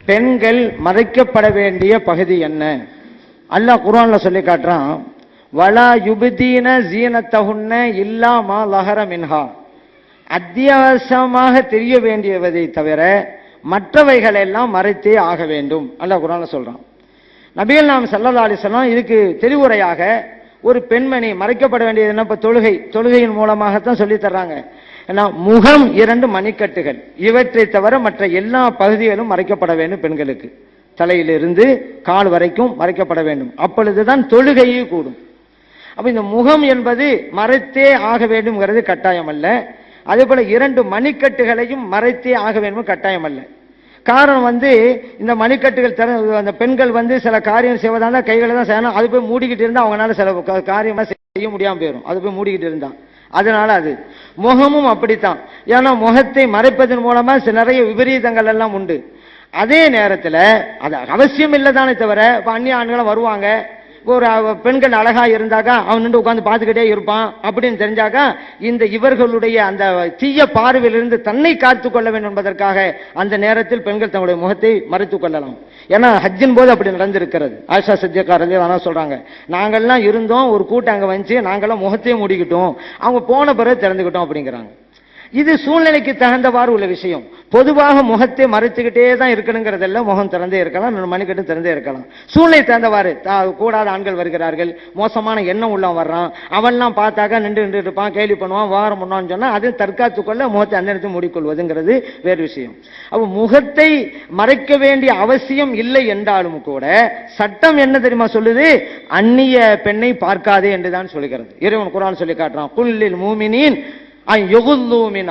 பெண்கள் மறைக்கப்பட வேண்டிய பகுதி என்ன? அல்லாஹ் குர்ஆன்ல சொல்லி காட்டுறான், வலா யுப்தீன ஜீனத்தஹுன்ன இல்லா மா லஹர மின்ஹா. அத்தியாவசியமாக தெரிய வேண்டியதை தவிர மற்றவைகள் எல்லாம் மறைத்தே ஆக வேண்டும் அல்லாஹ் குர்ஆன்ல சொல்றான். நபிகள் நாயகம் ஸல்லல்லாஹு அலைஹி வஸல்லம் இதுக்கு தெளிவுரையாக ஒரு பெண்மணி மறைக்கப்பட வேண்டியது என்ன? இப்ப தொழுகையின் மூலமாகத்தான் சொல்லி தர்றாங்க. ஏன்னா முகம் 2 மணிக்கட்டுகள், இவற்றை தவிர மற்ற எல்லா பகுதிகளும் மறைக்கப்பட வேண்டும். பெண்களுக்கு தலையிலிருந்து கால் வரைக்கும் மறைக்கப்பட வேண்டும். அப்பொழுதுதான் தொழுகையே கூடும். அப்ப இந்த முகம் என்பது மறைத்தே ஆக வேண்டும்ங்கிறது கட்டாயம் அல்ல. அதே போல 2 மணிக்கட்டுகளையும் மறைத்தே ஆக வேண்டும் கட்டாயம் அல்ல. காரணம் இந்த மணிக்கட்டுகள் அந்த பெண்கள் சில காரியம் செய்வதால கைகளை தான் செய்யணும். அது போய் மூடிக்கிட்டு இருந்தா அவங்களால சில காரியமா செய்ய முடியாம போயிடும். அது போய் மூடிக்கிட்டு இருந்தா அதனால அது முகமும் அப்படித்தான். ஏன்னா முகத்தை மறைப்பதன் மூலமா நிறைய விபரீதங்கள் எல்லாம் உண்டு. அதே நேரத்தில் அது அவசியம் இல்லதானே தவிர இப்ப அந்நிய ஆண்களும் வருவாங்க. ஒரு பெண்கள் அழகா இருந்தாக்கா அவன் நின்று உட்கார்ந்து பார்த்துக்கிட்டே இருப்பான் அப்படின்னு தெரிஞ்சாக்கா இவர்களுடைய அந்த தீய பார்வையிலிருந்து தன்னை காத்துக் கொள்ள வேண்டும் என்பதற்காக அந்த நேரத்தில் பெண்கள் தங்களுடைய முகத்தை மறைத்துக் கொள்ளலாம். ஏன்னா ஹஜ்ஜின் போது அப்படி நடந்திருக்கிறது. ஆயிஷா சித்திகா ரலியல்லாஹு சொல்றாங்க, நாங்கள்லாம் இருந்தோம், ஒரு கூட்டம் அங்க வந்து நாங்கெல்லாம் முகத்தையும் மூடிக்கிட்டோம், அவங்க போன பிறகு திறந்துக்கிட்டோம் அப்படிங்கிறாங்க. இது சூழ்நிலைக்கு தகுந்தவாறு உள்ள விஷயம். பொதுவாக முகத்தை மறைத்துக்கிட்டே தான் இருக்கணுங்கிறதெல்லாம் முகம் திறந்தே இருக்கலாம், 2 மணிக்கட்டு திறந்தே இருக்கலாம். சூழ்நிலை தகுந்தவாறு கூடாத ஆண்கள் வருகிறார்கள், மோசமான எண்ணம் உள்ளவன் வர்றான், அவன்லாம் பார்த்தாக்கா நின்று இருப்பான், கேள்வி பண்ணுவான், வாரம் பண்ணான்னு சொன்னா அது தற்காத்துக்கொள்ள முகத்தை அந்த நேரத்தில் மூடிக்கொள்வதுங்கிறது வேறு விஷயம். அப்ப முகத்தை மறைக்க வேண்டிய அவசியம் இல்லை என்றாலும் கூட சட்டம் என்ன தெரியுமா சொல்லுது? அந்நிய பெண்ணை பார்க்காதே என்றுதான் சொல்லுகிறது. இறைவன் குர்ஆன் சொல்லி காட்டுறான், குல்லில் மூமினீன்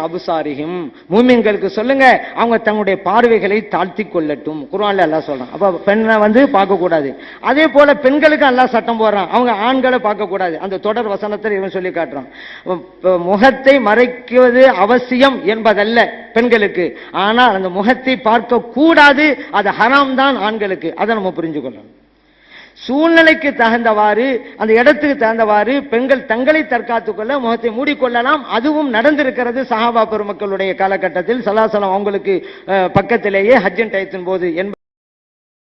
அபுசாரிஹிம், மூமின்களுக்கு சொல்லுங்க அவங்க தங்களுடைய பார்வைகளை தாழ்த்தி கொள்ளட்டும். குர்ஆன்ல அல்லாஹ் சொல்றான். அப்ப பெண்ணை பார்க்க கூடாது. அதே போல பெண்களுக்கு அல்லாஹ் சட்டம் போடுறான், அவங்க ஆண்களை பார்க்க கூடாது. அந்த தொடர் வசனத்தில் இவன் சொல்லி காட்டுறான், முகத்தை மறைக்குவது அவசியம் என்பதல்ல பெண்களுக்கு, ஆனால் அந்த முகத்தை பார்க்க கூடாது, அது ஹராம் தான் ஆண்களுக்கு. அதை நம்ம புரிஞ்சு கொள்ளணும். சூழ்நிலைக்கு தகுந்தவாறு அந்த இடத்துக்கு தகுந்தவாறு பெண்கள் தங்களை தற்காத்துக் கொள்ள முகத்தை மூடிக்கொள்ளலாம். அதுவும் நடந்திருக்கிறது சஹாபா பெருமக்களுடைய காலகட்டத்தில். ஸல்லல்லாஹு அலைஹி வஸல்லம் அவங்களுக்கு பக்கத்திலேயே ஹஜ்ஜின் டயத்தின் போது